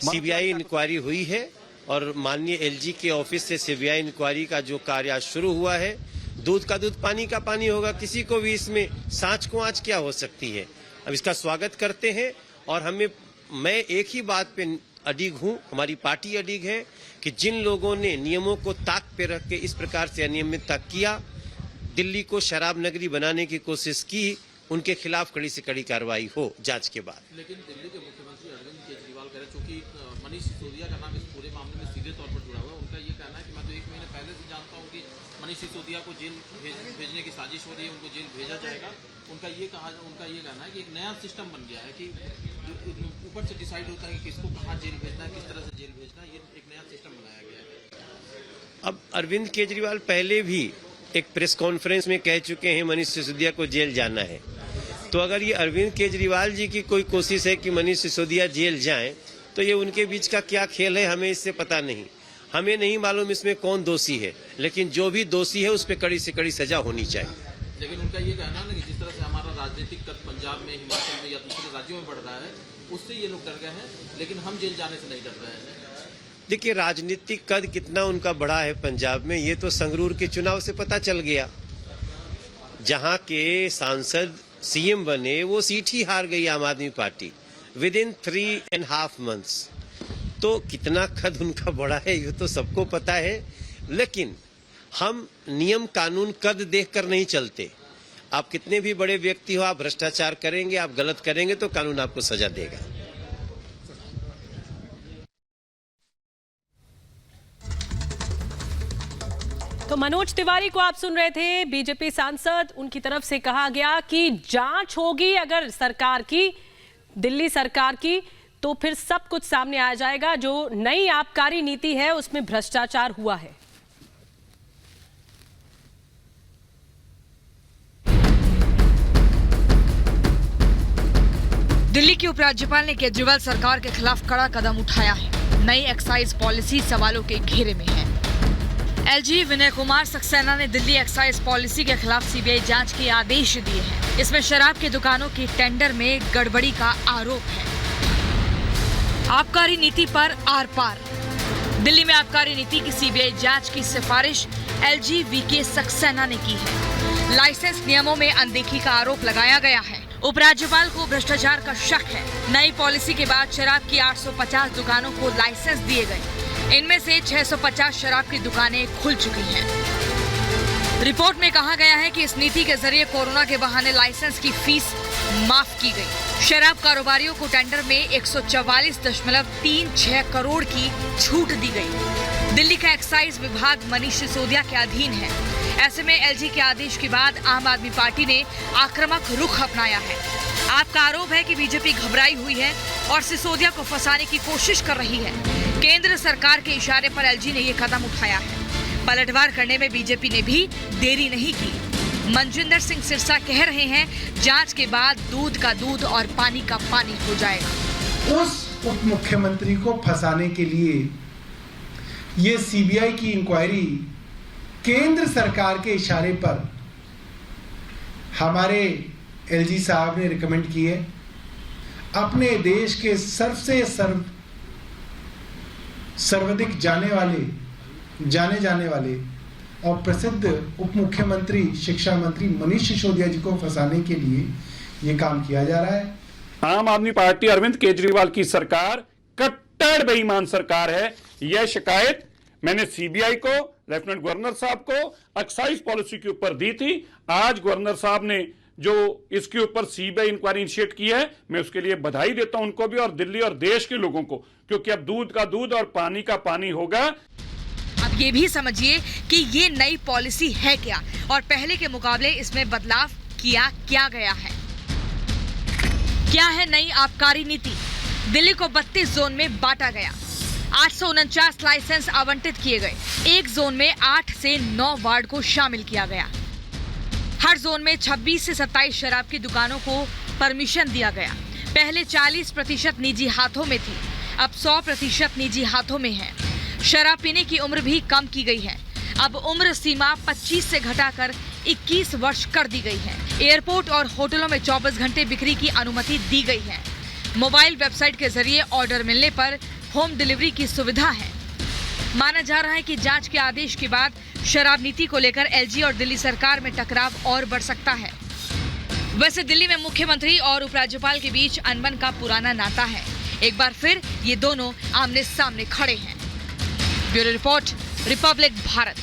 CBI inquiry हुई है और माननीय एलजी के ऑफिस से सीबीआई इंक्वायरी का जो कार्य आज शुरू हुआ है। दूध का दूध पानी का पानी होगा, किसी को भी इसमें सांच को आंच क्या हो सकती है। अब इसका स्वागत करते हैं और मैं एक ही बात पे अडिग हूं, हमारी पार्टी अडिग है कि जिन लोगों ने नियमों को ताक पे रख के इस प्रकार से अनियमितता किया, दिल्ली को शराब नगरी बनाने की कोशिश की, उनके खिलाफ कड़ी से कड़ी कार्रवाई हो जांच के बाद। लेकिन दिल्ली के मुख्यमंत्री अरविंद केजरीवाल कह रहे हैं, चूंकि मनीष सिसोदिया का नाम इस पूरे मामले में सीधे तौर पर जुड़ा हुआ है, उनका ये कहना है कि मैं तो 1 महीने पहले से जानता हूं कि मनीष सिसोदिया को जेल भेजने की साजिश हो रही है, उनको जेल भेजा जाएगा। उनका ये कहना है कि एक नया सिस्टम बन गया है कि ऊपर से डिसाइड होता है कि किसको कहाँ जेल भेजना है, किस तरह से जेल भेजना है, ये एक नया सिस्टम बनाया गया है। अब अरविंद केजरीवाल पहले भी एक प्रेस कॉन्फ्रेंस में कह चुके हैं मनीष सिसोदिया को जेल जाना है। तो अगर ये अरविंद केजरीवाल जी की कोई कोशिश है कि मनीष सिसोदिया जेल जाएं, तो ये उनके बीच का क्या खेल है हमें इससे पता नहीं। हमें नहीं मालूम इसमें कौन दोषी है, लेकिन जो भी दोषी है उस पर कड़ी से कड़ी सजा होनी चाहिए। लेकिन उनका ये कहना है कि जिस तरह से हमारा राजनीतिक कद पंजाब में, हिमाचल में या दूसरे राज्यों में बढ़ रहा है, उससे ये लोग डर गए हैं, लेकिन हम जेल जाने से नहीं डर रहे हैं। देखिए, राजनीतिक कद कितना उनका बढ़ा है पंजाब में, ये तो संगरूर के चुनाव से पता चल गया। जहां के सांसद सीएम बने वो सीट ही हार गई आम आदमी पार्टी विद इन 3.5 months। तो कितना कद उनका बढ़ा है ये तो सबको पता है। लेकिन हम नियम कानून कद देखकर नहीं चलते। आप कितने भी बड़े व्यक्ति हो, आप भ्रष्टाचार करेंगे, आप गलत करेंगे तो कानून आपको सजा देगा। तो मनोज तिवारी को आप सुन रहे थे, बीजेपी सांसद। उनकी तरफ से कहा गया कि जांच होगी अगर सरकार की, दिल्ली सरकार की, तो फिर सब कुछ सामने आ जाएगा। जो नई आबकारी नीति है उसमें भ्रष्टाचार हुआ है। दिल्ली के उपराज्यपाल ने केजरीवाल सरकार के खिलाफ कड़ा कदम उठाया है। नई एक्साइज पॉलिसी सवालों के घेरे में है। एलजी विनय कुमार सक्सेना ने दिल्ली एक्साइज पॉलिसी के खिलाफ सीबीआई जांच के आदेश दिए हैं। इसमें शराब की दुकानों के टेंडर में गड़बड़ी का आरोप है। आबकारी नीति पर आर पार। दिल्ली में आबकारी नीति की सीबीआई जांच की सिफारिश एलजी वीके सक्सेना ने की है। लाइसेंस नियमों में अनदेखी का आरोप लगाया गया है। उपराज्यपाल को भ्रष्टाचार का शक है। नई पॉलिसी के बाद शराब की 850 दुकानों को लाइसेंस दिए गए। इनमें से 650 शराब की दुकानें खुल चुकी हैं। रिपोर्ट में कहा गया है कि इस नीति के जरिए कोरोना के बहाने लाइसेंस की फीस माफ की गई। शराब कारोबारियों को टेंडर में 144.36 करोड़ की छूट दी गई। दिल्ली का एक्साइज विभाग मनीष सिसोदिया के अधीन है। ऐसे में एलजी के आदेश के बाद आम आदमी पार्टी ने आक्रामक रुख अपनाया है। आपका आरोप है कि बीजेपी घबराई हुई है और सिसोदिया को फंसाने की कोशिश कर रही है। केंद्र सरकार के इशारे पर एलजी ने ये कदम उठाया है। पलटवार करने में बीजेपी ने भी देरी नहीं की। मनजिंदर सिंह सिरसा कह रहे हैं, जांच के बाद दूध का दूध और पानी का पानी हो जाएगा। उस उप मुख्यमंत्री को फंसाने के लिए ये सीबीआई की इंक्वायरी केंद्र सरकार के इशारे पर हमारे एलजी साहब ने रिकमेंड की है। अपने देश के सर्वाधिक जाने जाने वाले और प्रसिद्ध उप मुख्यमंत्री शिक्षा मंत्री मनीष सिसोदिया जी को फंसाने के लिए ये काम किया जा रहा है। आम आदमी पार्टी अरविंद केजरीवाल की सरकार कट्टर बेईमान सरकार है। यह शिकायत मैंने सीबीआई को, लेफ्टिनेंट गवर्नर साहब को एक्साइज पॉलिसी के ऊपर दी थी। आज गवर्नर साहब ने जो इसके ऊपर सीबीआई इंक्वायरी इनिशिएट की है, मैं उसके लिए बधाई देता हूं उनको भी और दिल्ली और देश के लोगों को, क्योंकि अब दूध का दूध और पानी का पानी होगा। अब ये भी समझिए कि ये नई पॉलिसी है क्या और पहले के मुकाबले इसमें बदलाव किया क्या गया है। क्या है नई आबकारी नीति? दिल्ली को 32 जोन में बांटा गया। 849 लाइसेंस आवंटित किए गए। एक जोन में 8 से 9 वार्ड को शामिल किया गया। हर जोन में 26 से 27 शराब की दुकानों को परमिशन दिया गया। पहले 40% निजी हाथों में थी, अब 100% निजी हाथों में है। शराब पीने की उम्र भी कम की गई है। अब उम्र सीमा 25 से घटाकर 21 वर्ष कर दी गई है। एयरपोर्ट और होटलों में 24 घंटे बिक्री की अनुमति दी गई है। मोबाइल वेबसाइट के जरिए ऑर्डर मिलने पर होम डिलीवरी की सुविधा है। माना जा रहा है कि जांच के आदेश के बाद शराब नीति को लेकर एलजी और दिल्ली सरकार में टकराव और बढ़ सकता है। वैसे दिल्ली में मुख्यमंत्री और उपराज्यपाल के बीच अनबन का पुराना नाता है। एक बार फिर ये दोनों आमने सामने खड़े हैं। Bureau report, Republic Bharat.